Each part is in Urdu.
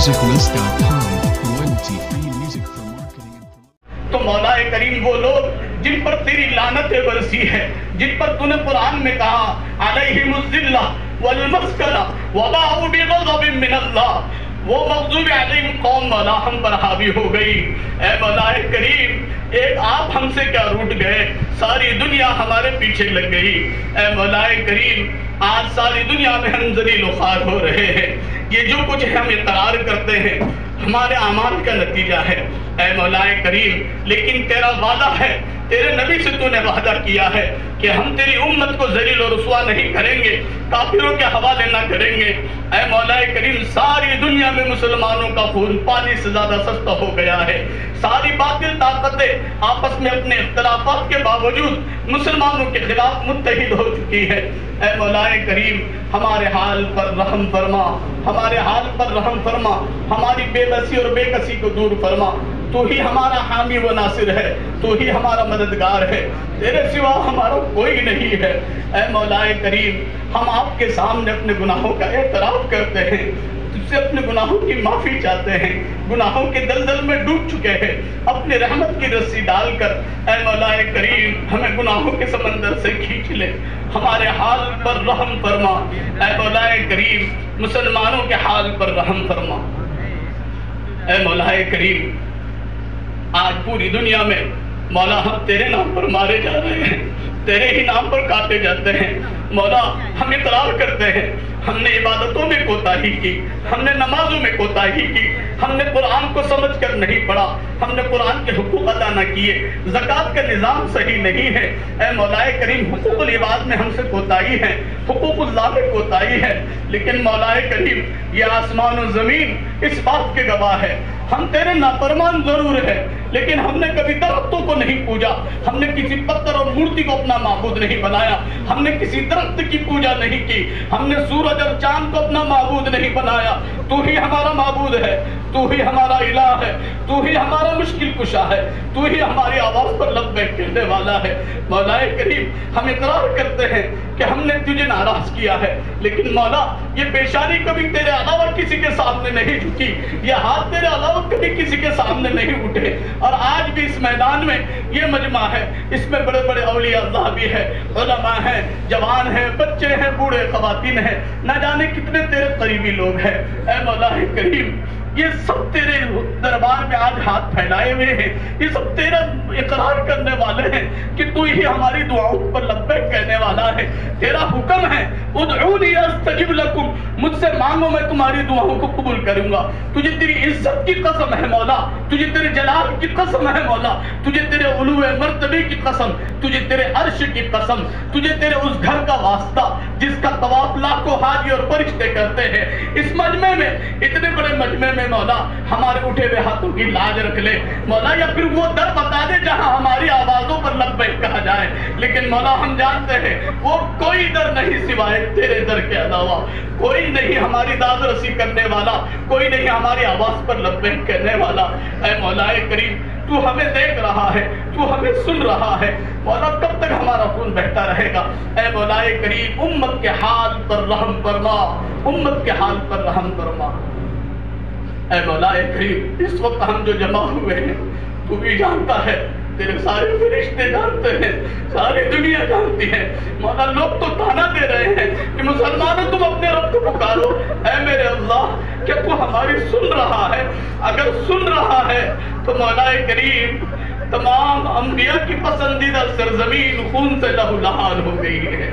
musiclist.com, royalty-free music for marketing and promotion. تو مولا کریم وہ لوگ جن پر تیری لعنتیں برسی ہے، جن پر تو نے قرآن میں کہا علیہم الذلہ والمسکنہ وباؤوا بغضب من اللہ، وہ مغضوب علیہم قوم مولا ہم پر حاوی ہو گئی۔ اے مولا کریم، ایک آپ ہم سے کیا روٹ گئے، ساری دنیا ہمارے پیچھے لگ گئی۔ اے مولا کریم، آج ساری دنیا میں ہم ذلیل و خوار ہو رہے ہیں۔ یہ جو کچھ ہم اقرار کرتے ہیں ہمارے اعمال کا نتیجہ ہے اے مولا کریم، لیکن تیرا وعدہ ہے، تیرے نبی سے تو نے وعدہ کیا ہے کہ ہم تیری امت کو ذلیل و رسوا نہیں کریں گے، کافروں کے حوالے نہ کریں گے۔ اے مولا کریم، ساری دنیا میں مسلمانوں کا خون پانی سے زیادہ سستا ہو گیا ہے، ساری باطل طاقتیں آپس میں اپنے اختلافات کے باوجود مسلمانوں کے خلاف متحد ہو چکی ہے۔ اے مولا کریم، ہمارے حال پر رحم فرما، ہمارے حال پر رحم فرما، ہماری بے بسی اور بے کسی کو دور فرما۔ تو ہی ہمارا حامی و ناصر ہے، تو ہی ہمارا مددگار ہے، تیرے سوا ہمارا کوئی نہیں ہے۔ اے مولا کریم، ہم آپ کے سامنے اپنے گناہوں کا اعتراف کرتے ہیں، تجھ سے اپنے گناہوں کی معافی چاہتے ہیں، گناہوں کے دلدل میں ڈوب چکے ہیں، اپنی رحمت کی رسی ڈال کر اے مولا کریم ہمیں گناہوں کے سمندر سے کھینچ لے، ہمارے حال پر رحم فرما۔ اے مولا کریم، مسلمانوں کے حال پر رحم فرما۔ اے مولا کریم، آج پوری دنیا میں مولا ہم تیرے نام پر مارے جا رہے ہیں، تیرے ہی نام پر کاٹے جاتے ہیں۔ مولا ہم اقرار کرتے ہیں ہم نے عبادتوں میں کوتاہی کی، ہم نے نمازوں میں کوتاہی کی، ہم نے قرآن کو سمجھ کر نہیں پڑھا، ہم نے قرآن کے حقوق ادا نہ کیے، زکوٰۃ کا نظام صحیح نہیں ہے۔ اے مولا کریم، حقوق العباد میں ہم سے کوتاہی ہے، حقوق اللہ میں کوتاہی ہے، لیکن مولا کریم یہ آسمان و زمین اس بات کے گواہ ہے ہم تیرے نافرمان ضرور ہیں، لیکن ہم نے کبھی درختوں کو نہیں پوجا، ہم نے کسی پتھر اور مورتی کو اپنا معبود نہیں بنایا، ہم نے کسی درخت کی پوجا نہیں کی، ہم نے سورج اور چاند کو اپنا معبود نہیں بنایا۔ تو ہی ہمارا معبود ہے، تو ہی ہمارا الہ ہے، تو ہی ہمارا مشکل کشا ہے، تو ہی ہماری آواز پر لبیک کہنے والا ہے۔ مولا کریم، ہم اقرار کرتے ہیں کہ ہم نے تجھے ناراض کیا ہے، لیکن مولا یہ پیشانی کبھی تیرے علاوہ کسی کے سامنے نہیں جھکی، یہ ہاتھ تیرے علاوہ کبھی کسی کے سامنے نہیں اٹھے، اور آج بھی اس میدان میں یہ مجمع ہے، اس میں بڑے بڑے اولیاء اللہ بھی ہے، علماء ہیں، جوان ہیں، بچے ہیں، بوڑھے خواتین ہیں، نہ جانے کتنے تیرے قریبی لوگ ہیں۔ اے مولا کریم، یہ سب تیرے دربار میں آج ہاتھ پھیلائے ہوئے ہیں، یہ سب تیرا اقرار کرنے والے ہیں کہ تو ہی ہماری دعاؤں پر لبیک کہنے والا ہے۔ تیرا حکم ہے ادعونی استجب لکم، مجھ سے مانگو میں تمہاری دعاؤں کو قبول کروں گا۔ تجھے تیری عزت کی قسم ہے مولا، تجھے تیرے جلال کی قسم ہے مولا، تجھے تیرے علو مرتبے کی قسم، تجھے تیرے عرش کی قسم، تجھے تیرے اس گھر کا واسطہ جس کا طواف لاکھوں حاجی اور فرشتے کرتے ہیں۔ اس مجمع میں، اتنے بڑے مجمع میں مولا ہمارے اٹھے ہوئے ہاتھوں کی لاج رکھ لے مولا، یا پھر وہ در بتا دے جہاں ہماری آوازوں پر لبیک کہا جائے، لیکن مولا ہم جانتے ہیں وہ کوئی در نہیں سوائے تیرے در کے علاوہ، کوئی نہیں ہماری داد رسی کرنے والا، کوئی نہیں ہماری آواز پر لبیک کہنے والا۔ اے مولا کریم، تو ہمیں دیکھ رہا ہے، تو ہمیں سن رہا ہے، مولا کب تک ہمارا خون بہتا رہے گا؟ اے مولا کریم، امت کے حال پر رحم فرما، امت کے حال پر رحم فرما۔ اے مولا کریم، اس وقت ہم جو جمع ہوئے ہیں تو بھی جانتا ہے، تیرے سارے فرشتے جانتے ہیں، ساری دنیا جانتی ہے۔ مولا لوگ تو تانا دے رہے ہیں کہ مسلمانوں تم اپنے رب کو پکارو۔ اے میرے اللہ، کیا تو ہماری سن رہا ہے؟ اگر سن رہا ہے تو مولا کریم، تمام انبیاء کی پسندیدہ سرزمین خون سے لہو لہان ہو گئی ہے،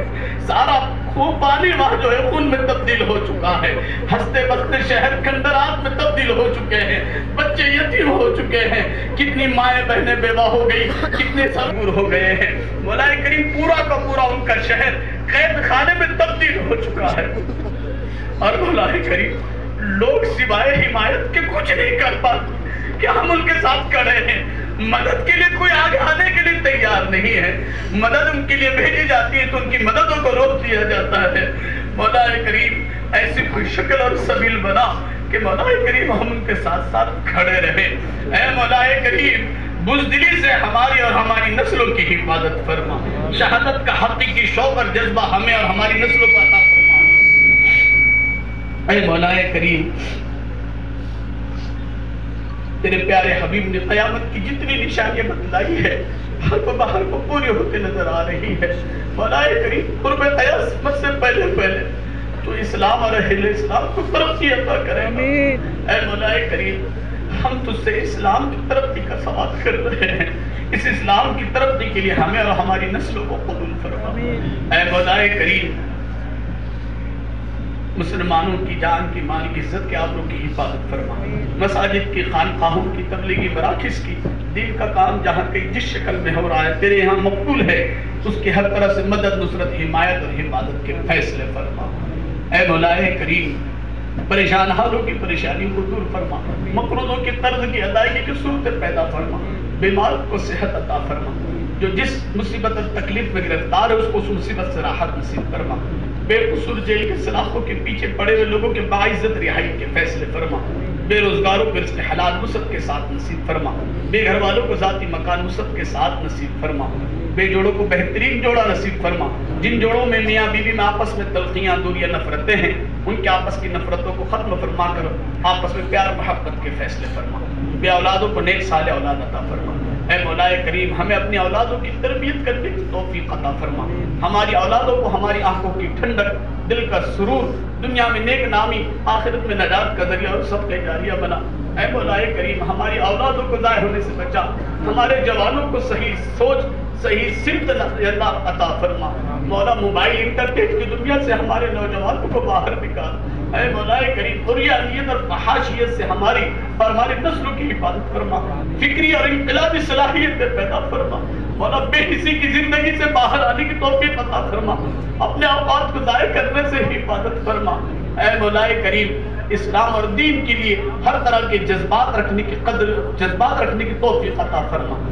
سارا خوب پانی وہاں جو ہے خون میں تبدیل ہو چکا ہے، ہنستے بستے شہر کھنڈرات میں تبدیل ہو چکے ہیں، بچے یتیم ہو چکے ہیں، کتنی مائیں بہنیں بیوہ ہو گئی، کتنے سرگور ہو گئے ہیں۔ مولا کریم، پورا کا پورا ان کا شہر قید خانے میں تبدیل ہو چکا ہے، اور مولا کریم لوگ سوائے حمایت کے کچھ نہیں کر پاتے کہ ہم ان کے ساتھ کھڑے ہیں، مدد کے لیے کوئی آگے آنے کے لیے تیار نہیں ہے، مدد ان کے لیے بھیجی جاتی ہے تو ان کی مددوں کو روک دیا جاتا ہے۔ مولا کریم، ایسی کوئی شکل اور سبیل بنا کہ مولا کریم ہم ان کے ساتھ ساتھ کھڑے رہیں۔ اے مولا کریم، بزدلی سے ہماری اور ہماری نسلوں کی حفاظت فرما، شہادت کا حقیقی شوق اور جذبہ ہمیں اور ہماری نسلوں کو عطا فرما۔ اے مولا کریم، تیرے پیارے حبیب نے قیامت کی جتنی نشانیاں بتلائی ہے ہر بہر کو پوری ہوتے نظر آ رہی ہے. مولا کریم قرب قیامت سے پہلے تو اسلام اور اہل اسلام کو ترقی عطا کرے. اے مولا کریم ہم تجھ سے اسلام کی ترقی کا سوال کر رہے ہیں. اس اسلام کی ترقی کے لیے ہمیں اور ہماری نسلوں کو قبول فرما. اے مولا کریم مسلمانوں کی جان کی مال کی عزت کے آبرو کی حفاظت فرما. مساجد کی خانقاہوں کی تبلیغی مراکز کی دین کا کام جہاں کہیں جس شکل میں ہو رہا ہے تیرے یہاں مقبول ہے اس کی ہر طرح سے مدد نصرت حمایت اور حفاظت کے فیصلے فرما. اے مولا کریم پریشان حالوں کی پریشانیوں کو دور فرما. مقروضوں کے قرض کی ادائیگی کی صورت پیدا فرما. بیمار کو صحت عطا فرما. جو جس مصیبت اور تکلیف میں گرفتار ہے اس کو اس مصیبت سے راحت نصیب فرما. بے قصور جیل کے سلاخوں کے پیچھے پڑے ہوئے لوگوں کے باعزت رہائی کے فیصلے فرما. بے روزگاروں کو رزق حلال وسعت کے ساتھ نصیب فرما. بے گھر والوں کو ذاتی مکان وسعت کے ساتھ نصیب فرما. بے جوڑوں کو بہترین جوڑا نصیب فرما. جن جوڑوں میں میاں بیوی میں آپس میں تلخیاں دوریاں نفرتیں ہیں ان کے آپس کی نفرتوں کو ختم فرما کر آپس میں پیار محبت کے فیصلے فرما. بے اولادوں کو نیک صالح اولاد عطا فرما. اے مولا کریم ہمیں اپنی اولادوں کی تربیت کرنے کی توفیق عطا فرما. ہماری اولادوں کو ہماری آنکھوں کی ٹھنڈک دل کا سرور دنیا میں نیک نامی آخرت میں نجات کا ذریعہ اور صدقہ جاریہ بنا. اے مولا کریم ہماری اولادوں کو ضائع ہونے سے بچا. ہمارے جوانوں کو صحیح سوچ صحیح سمت اللہ عطا فرما. مولا موبائل انٹرنیٹ کی دنیا سے ہمارے نوجوانوں کو باہر نکال. اے مولا کریم عریانیت اور فحاشیت سے ہماری اور ہماری نسلوں کی حفاظت فرما. فکری اور انقلابی صلاحیت پیدا فرما. مولا بے حسی کی زندگی سے باہر آنے کی توفیق عطا فرما. اپنے اوقات کو ضائع کرنے سے حفاظت فرما. اے مولا کریم اسلام اور دین کے لیے ہر طرح کے جذبات رکھنے کی توفیق عطا فرما.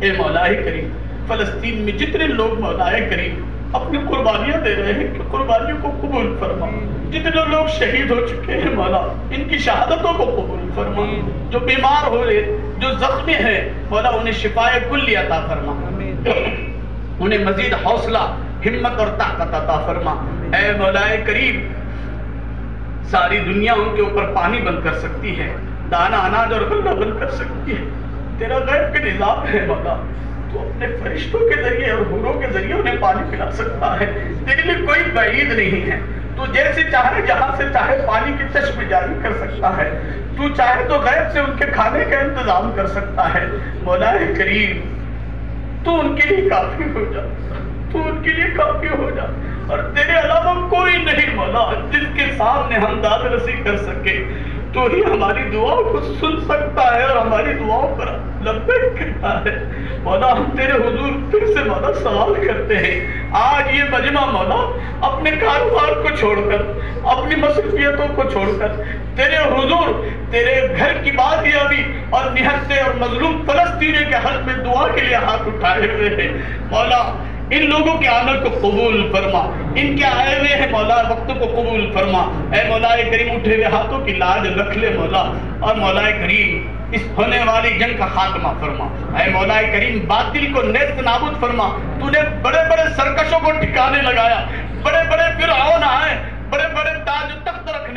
اے مولا کریم فلسطین میں جتنے لوگ مولا کریم اپنی قربانیاں دے رہے ہیں کہ قربانیوں کو قبول فرما. جتنے لوگ شہید ہو چکے ہیں مولا ان کی شہادتوں کو قبول فرما. جو بیمار ہو رہے جو زخمی ہیں مولا انہیں شفائے کلی عطا فرما. انہیں مزید حوصلہ ہمت اور طاقت عطا فرما. اے مولا کریم ساری دنیا ان کے اوپر پانی بند کر سکتی ہے دانا اناج اور غلہ بند کر سکتی ہے. تیرا غیب کے نظام ہے مولا. تو اپنے فرشتوں کے ذریعے اور حوروں کے ذریعے انہیں پانی پلا سکتا ہے. تیرے لیے کوئی بعید نہیں ہے. تو جیسے چاہے جہاں سے چاہے پانی کی چشمے جاری کر سکتا ہے. تو چاہے تو غیب سے ان کے کھانے کا انتظام کر سکتا ہے. مولا کریم تو ان کے لیے کافی ہو جا. تو ان کے لیے کافی ہو جا. اور تیرے علاوہ کوئی نہیں مولا جس کے سامنے ہم داد رسی کر سکے. تو ہی ہماری دعاؤں کو سن سکتا ہے اور ہماری دعاؤں پر لبیک کہتا ہے. مولا ہم تیرے حضور پھر سے مولا سوال کرتے ہیں. آج یہ مجمع مولا اپنے کاروبار کو چھوڑ کر اپنی مصروفیتوں کو چھوڑ کر تیرے حضور تیرے گھر کی بازیابی اور نہتے اور مظلوم فلسطینی کے حق میں دعا کے لیے ہاتھ اٹھائے ہوئے ہیں. مولا ان لوگوں کے آنے کو قبول فرما. ان کے آئے ہوئے ہیں مولا وقت کو قبول فرما. اے مولا کریم اٹھے ہوئے ہاتھوں کی لاج رکھ لے مولا. اور مولا کریم اس ہونے والی جنگ کا خاتمہ فرما. اے مولا کریم باطل کو نیست نابود فرما. تو نے بڑے بڑے سرکشوں کو ٹھکانے لگایا. بڑے بڑے فرعون آئے بڑے بڑے تاج و تخت رکھ